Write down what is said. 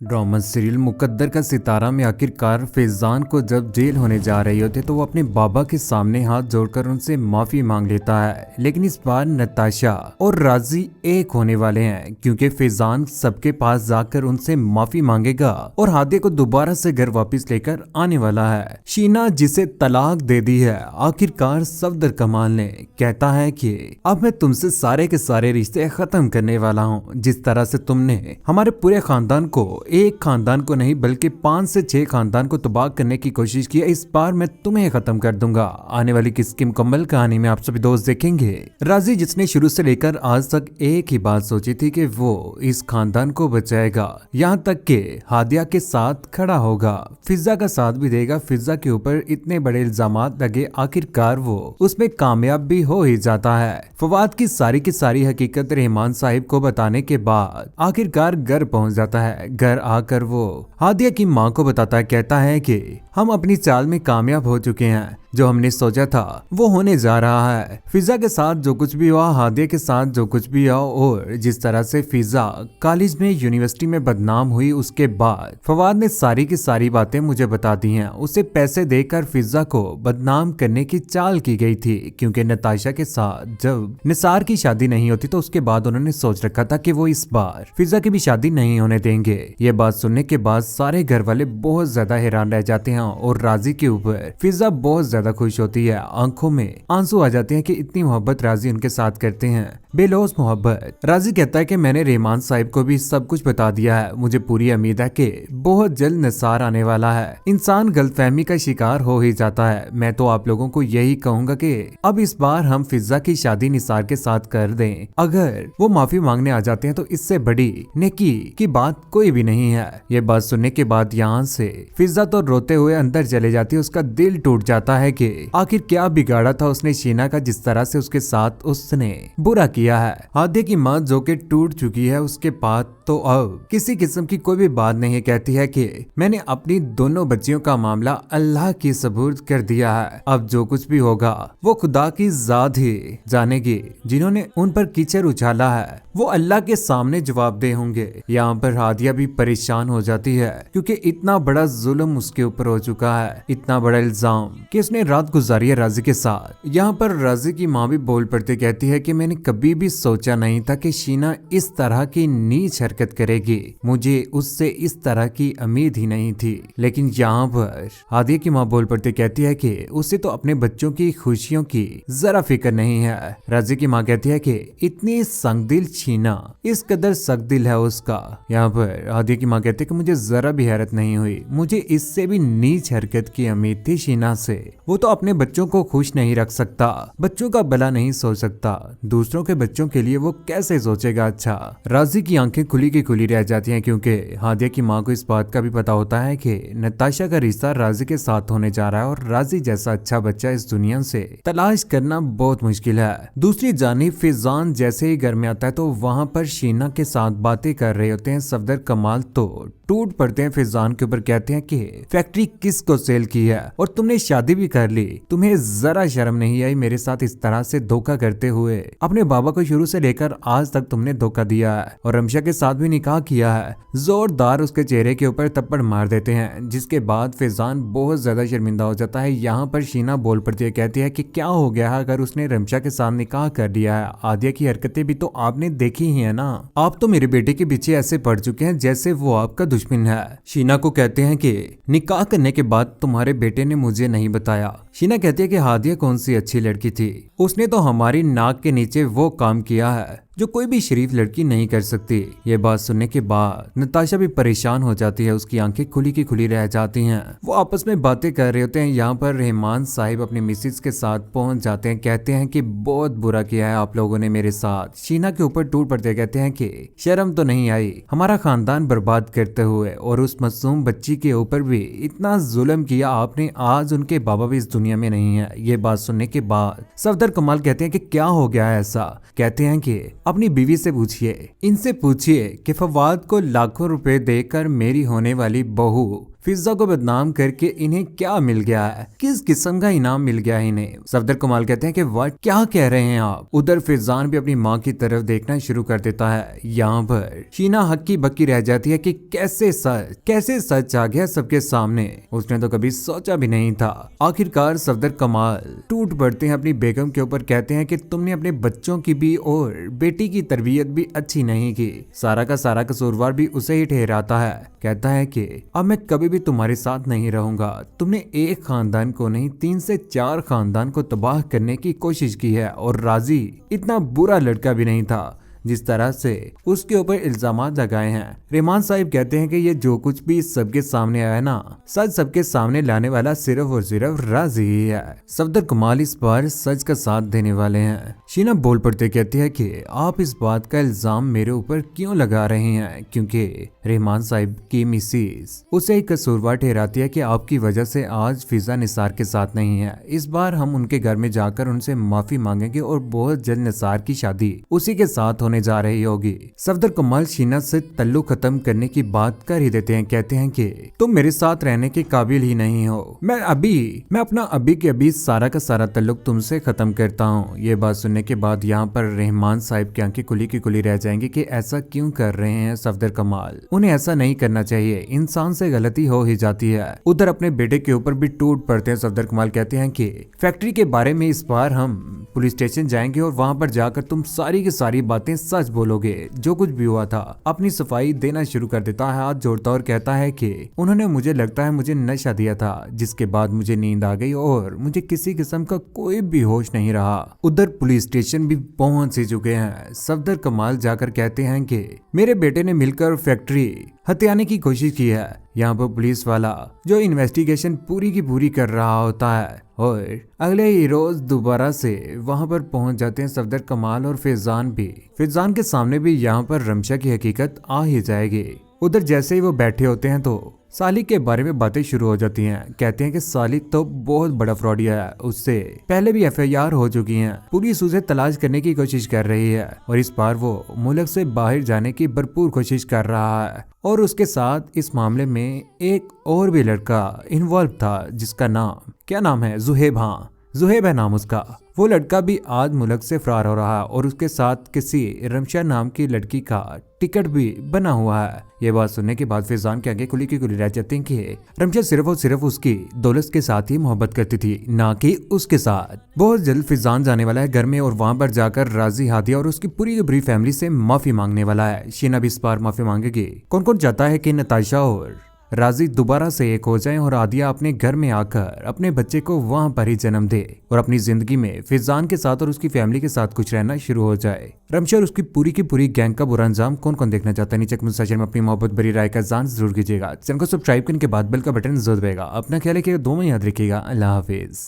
Drama serial मुकद्दर का सितारा में आखिरकार फैजान को जब जेल होने जा रही होती तो वो अपने बाबा के सामने हाथ जोड़कर उनसे माफी मांग लेता है। लेकिन इस बार नताशा और राजी एक होने वाले हैं, क्योंकि फैजान सबके पास जाकर उनसे माफी मांगेगा और हादिया को दोबारा से घर वापस लेकर आने वाला है। शीना जिसे तलाक दे दी है, आखिरकार सफदर कमाल ने कहता है कि अब मैं तुमसे सारे के सारे रिश्ते खत्म करने वाला हूँ। जिस तरह से तुमने हमारे पूरे खानदान को, एक खानदान को नहीं बल्कि 5 से 6 खानदान को तबाह करने की कोशिश की, इस बार मैं तुम्हें खत्म कर दूंगा। आने वाली किसकी मुकम्मल कहानी में आप सभी दोस्त देखेंगे। राजी जिसने शुरू से लेकर आज तक एक ही बात सोची थी कि वो इस खानदान को बचाएगा, यहाँ तक कि हादिया के साथ खड़ा होगा, फिजा का साथ भी देगा। फिजा के ऊपर इतने बड़े इल्जामात लगे, आखिरकार वो उसमें कामयाब भी हो ही जाता है। फवाद की सारी हकीकत रहमान साहिब को बताने के बाद आखिरकार घर पहुंच जाता है। घर आकर वो हादिया की मां को बताता है, कहता है कि हम अपनी चाल में कामयाब हो चुके हैं, जो हमने सोचा था वो होने जा रहा है। फिजा के साथ जो कुछ भी हुआ, हादिया के साथ जो कुछ भी हुआ, और जिस तरह से फिजा कॉलेज में, यूनिवर्सिटी में बदनाम हुई, उसके बाद फवाद ने सारी की सारी बातें मुझे बता दी हैं। उसे पैसे देकर फिजा को बदनाम करने की चाल की गई थी, क्योंकि नताशा के साथ जब निसार की शादी नहीं होती तो उसके बाद उन्होंने सोच रखा था कि वो इस बार फिजा की भी शादी नहीं होने देंगे। ये बात सुनने के बाद सारे घर वाले बहुत ज्यादा हैरान रह जाते हैं और राजी के ऊपर फिजा बहुत ज्यादा खुश होती है। आंखों में आंसू आ जाते हैं कि इतनी मोहब्बत राजी उनके साथ करते हैं, बेलौस मोहब्बत। राजी कहता है कि मैंने रहमान साहिब को भी सब कुछ बता दिया है, मुझे पूरी उम्मीद है कि बहुत जल्द निसार आने वाला है। इंसान गलतफहमी का शिकार हो ही जाता है। मैं तो आप लोगों को यही कहूंगा कि अब इस बार हम फिजा की शादी निसार के साथ कर दें। अगर वो माफी मांगने आ जाते हैं तो इससे बड़ी नेकी की बात कोई भी नहीं है। ये बात सुनने के बाद यहाँ से फिजा तो रोते हुए अंदर चले जाती है। उसका दिल टूट जाता है कि आखिर क्या बिगाड़ा था उसने शीना का, जिस तरह से उसके साथ उसने बुरा किया है। हादिया की मां जो कि टूट चुकी है, उसके बाद तो अब किसी किस्म की कोई भी बात नहीं, कहती है कि मैंने अपनी दोनों बच्चियों का मामला अल्लाह की सबूत कर दिया है। अब जो कुछ भी होगा वो खुदा की जात ही जानेगी। जिन्होंने उन पर कीचड़ उछाला है वो अल्लाह के सामने जवाबदेह होंगे। यहाँ पर हादिया भी परेशान हो जाती है, क्योंकि इतना बड़ा जुल्म उसके ऊपर हो चुका है, इतना बड़ा इल्जाम कि उसने रात गुजारी है राजी के साथ। यहाँ पर राजी की माँ भी बोल पड़ती, कहती है कि मैंने कभी भी सोचा नहीं था कि शीना इस तरह की नीच हरकत करेगी, मुझे उससे इस तरह की उम्मीद ही नहीं थी। लेकिन यहाँ पर हादिया की माँ बोल पड़ती, कहती है कि उसे तो अपने बच्चों की खुशियों की जरा फिक्र नहीं है। राजी की माँ कहती है कि इतनी संगदिल शीना, इस कदर सख्त-दिल है उसका। यहाँ पर हादिया की माँ कहती है कि मुझे जरा भी हैरत नहीं हुई, मुझे इससे भी नीच हरकत की उम्मीद थी शीना से। वो तो अपने बच्चों को खुश नहीं रख सकता, बच्चों का भला नहीं सोच सकता, दूसरों के बच्चों के लिए वो कैसे सोचेगा। अच्छा, राजी की आंखें खुली की खुली रह जाती हैं, क्योंकि हादिया की माँ को इस बात का भी पता होता है कि नताशा का रिश्ता राजी के साथ होने जा रहा है और राजी जैसा अच्छा बच्चा इस दुनिया से तलाश करना बहुत मुश्किल है। दूसरी जानिब फैजान जैसे ही घर में आता है तो वहाँ पर शीना के साथ बातें कर रहे होते हैं सफदर कमाल, तो टूट पड़ते हैं फैजान के ऊपर, कहते हैं कि फैक्ट्री किसको सेल की है और तुमने शादी भी कर ली, तुम्हें जरा शर्म नहीं आई मेरे साथ इस तरह से धोखा करते हुए। अपने बाबा को शुरू से लेकर आज तक तुमने धोखा दिया है और रमशा के साथ भी निकाह किया है। जोरदार उसके चेहरे के ऊपर थप्पड़ मार देते हैं, जिसके बाद फैजान बहुत ज्यादा शर्मिंदा हो जाता है। यहाँ पर शीना बोल पड़ती है, कहती है कि क्या हो गया है अगर उसने रमशा के साथ निकाह कर दिया है। आदिया की हरकतें भी तो आपने देखी ही है ना, आप तो मेरे बेटे के पीछे ऐसे पड़ चुके हैं जैसे वो आपका दुश्मन है। शीना को कहते हैं कि निकाह करने के बाद तुम्हारे बेटे ने मुझे नहीं बताया। शीना कहती है कि हादिया कौन सी अच्छी लड़की थी, उसने तो हमारी नाक के नीचे वो काम किया है जो कोई भी शरीफ लड़की नहीं कर सकती। ये बात सुनने के बाद नताशा भी परेशान हो जाती है, उसकी आंखें खुली की खुली रह जाती हैं। वो आपस में बातें कर रहे होते हैं। यहाँ पर रहमान साहिब अपनी मिसेज के साथ पहुंच जाते हैं, कहते हैं कि बहुत बुरा किया है आप लोगों ने मेरे साथ। शीना के ऊपर टूट पड़ते, कहते हैं कि शर्म तो नहीं आई हमारा खानदान बर्बाद करते हुए, और उस मासूम बच्ची के ऊपर भी इतना जुल्म किया आपने, आज उनके बाबा भी इस दुनिया में नहीं है। ये बात सुनने के बाद सफदर कमाल कहते हैं कि क्या हो गया है ऐसा। कहते हैं कि अपनी बीवी से पूछिए, इनसे पूछिए कि फवाद को लाखों रुपए देकर मेरी होने वाली बहू फिजा को बदनाम करके इन्हें क्या मिल गया है, किस किस्म का इनाम मिल गया है इन्हें। सफदर कमाल कहते हैं कि वाट क्या कह रहे हैं आप। उधर फिजान भी अपनी माँ की तरफ देखना शुरू कर देता है। यहाँ पर शीना हक्की बक्की रह जाती है कि कैसे सच आ गया सबके सामने, उसने तो कभी सोचा भी नहीं था। आखिरकार सफदर कमाल टूट पड़ते हैं अपनी बेगम के ऊपर, कहते हैं कि तुमने अपने बच्चों की भी और बेटी की तरबियत भी अच्छी नहीं की, सारा का सारा कसूरवार भी उसे ही ठहराता है। कहता है कि अब मैं कभी भी तुम्हारे साथ नहीं रहूंगा, तुमने एक खानदान को नहीं 3 से 4 खानदान को तबाह करने की कोशिश की है। और राजी इतना बुरा लड़का भी नहीं था जिस तरह से उसके ऊपर इल्जामात लगाए हैं। रहमान साहिब कहते हैं कि ये जो कुछ भी सबके सामने आया ना, सच सबके सामने लाने वाला सिर्फ और सिर्फ राजी ही है। सफदर कमाल इस बार सच का साथ देने वाले हैं। शीना बोल पड़ते कहती है कि आप इस बात का इल्जाम मेरे ऊपर क्यों लगा रहे हैं, क्योंकि रहमान साहिब की मिसेस उसे एक कसूरवार ठहराती है कि आपकी वजह से आज फिजा निसार के साथ नहीं है। इस बार हम उनके घर में जाकर उनसे माफी मांगेंगे और बहुत जल्द निसार की शादी उसी के साथ होने जा रही होगी। सफदर कमाल शीना से तल्लुक खत्म करने की बात कर ही देते हैं। कहते हैं कि तुम मेरे साथ रहने के काबिल ही नहीं हो, मैं अपना अभी के अभी सारा का सारा तल्लुक तुमसे खत्म करता हूँ। ये बात सुनने के बाद यहाँ पर रहमान साहिब की आंखें खुली की खुली रह जाएंगी कि ऐसा क्यों कर रहे हैं सफदर कमाल, उन्हें ऐसा नहीं करना चाहिए, इंसान से गलती हो ही जाती है। उधर अपने बेटे के ऊपर भी टूट पड़ते हैं सफदर कमाल। कहते हैं कि फैक्ट्री के बारे में इस बार हम पुलिस स्टेशन जाएंगे और वहां पर जाकर तुम सारी की सारी बातें सच बोलोगे, जो कुछ भी हुआ था। अपनी सफाई देना शुरू कर देता है, हाथ जोड़ता और कहता है कि उन्होंने मुझे लगता है मुझे नशा दिया था, जिसके बाद मुझे नींद आ गई और मुझे किसी किस्म का कोई भी होश नहीं रहा। उधर पुलिस स्टेशन भी पहुंच ही चुके हैं। सफदर कमाल जाकर कहते हैं कि मेरे बेटे ने मिलकर फैक्ट्री हथियाने की कोशिश की है। यहाँ पर पुलिस वाला जो इन्वेस्टिगेशन पूरी की पूरी कर रहा होता है और अगले ही रोज दोबारा से वहां पर पहुंच जाते हैं सफदर कमाल और फैजान भी। फैजान के सामने भी यहाँ पर रमशा की हकीकत आ ही जाएगी। उधर जैसे ही वो बैठे होते हैं तो सालिक के बारे में बातें शुरू हो जाती हैं। कहते हैं कि सालिक तो बहुत बड़ा फ्रॉडिया है, उससे पहले भी FIR हो चुकी हैं। पुलिस उसे तलाश करने की कोशिश कर रही है और इस बार वो मुल्क से बाहर जाने की भरपूर कोशिश कर रहा है। और उसके साथ इस मामले में एक और भी लड़का इन्वॉल्व था, जिसका नाम क्या नाम है, जुहेब। हाँ, जुहेब है नाम उसका। वो लड़का भी आज मुल्क से फरार हो रहा है और उसके साथ किसी रमशा नाम की लड़की का टिकट भी बना हुआ है। ये बात सुनने के बाद फैजान के आगे खुली की खुली रह जाती है कि रमशा सिर्फ और सिर्फ उसकी दौलत के साथ ही मोहब्बत करती थी, ना कि उसके साथ। बहुत जल्द फैजान जाने वाला है घर में और वहां पर जाकर राजी हादिया और उसकी पूरी की पूरी फैमिली से माफी मांगने वाला है। शीना भी इस बार माफी मांगेगी। कौन कौन चाहता है कि नताशा और राजी दोबारा से एक हो जाएं और आदिया अपने घर में आकर अपने बच्चे को वहां पर ही जन्म दे और अपनी जिंदगी में फैजान के साथ और उसकी फैमिली के साथ कुछ रहना शुरू हो जाए। रमशा और उसकी पूरी की पूरी गैंग का बुरा अंजाम कौन कौन देखना चाहता है, नीचे कमेंट सेक्शन में अपनी मोहब्बत भरी राय का जान जरूर कीजिएगा। चैनल को सब्सक्राइब करने के बाद बेल का बटन जरूर दबाएगा। अपना ख्याल रखिएगा, 2 में याद रखिएगा। अल्लाह हाफिज।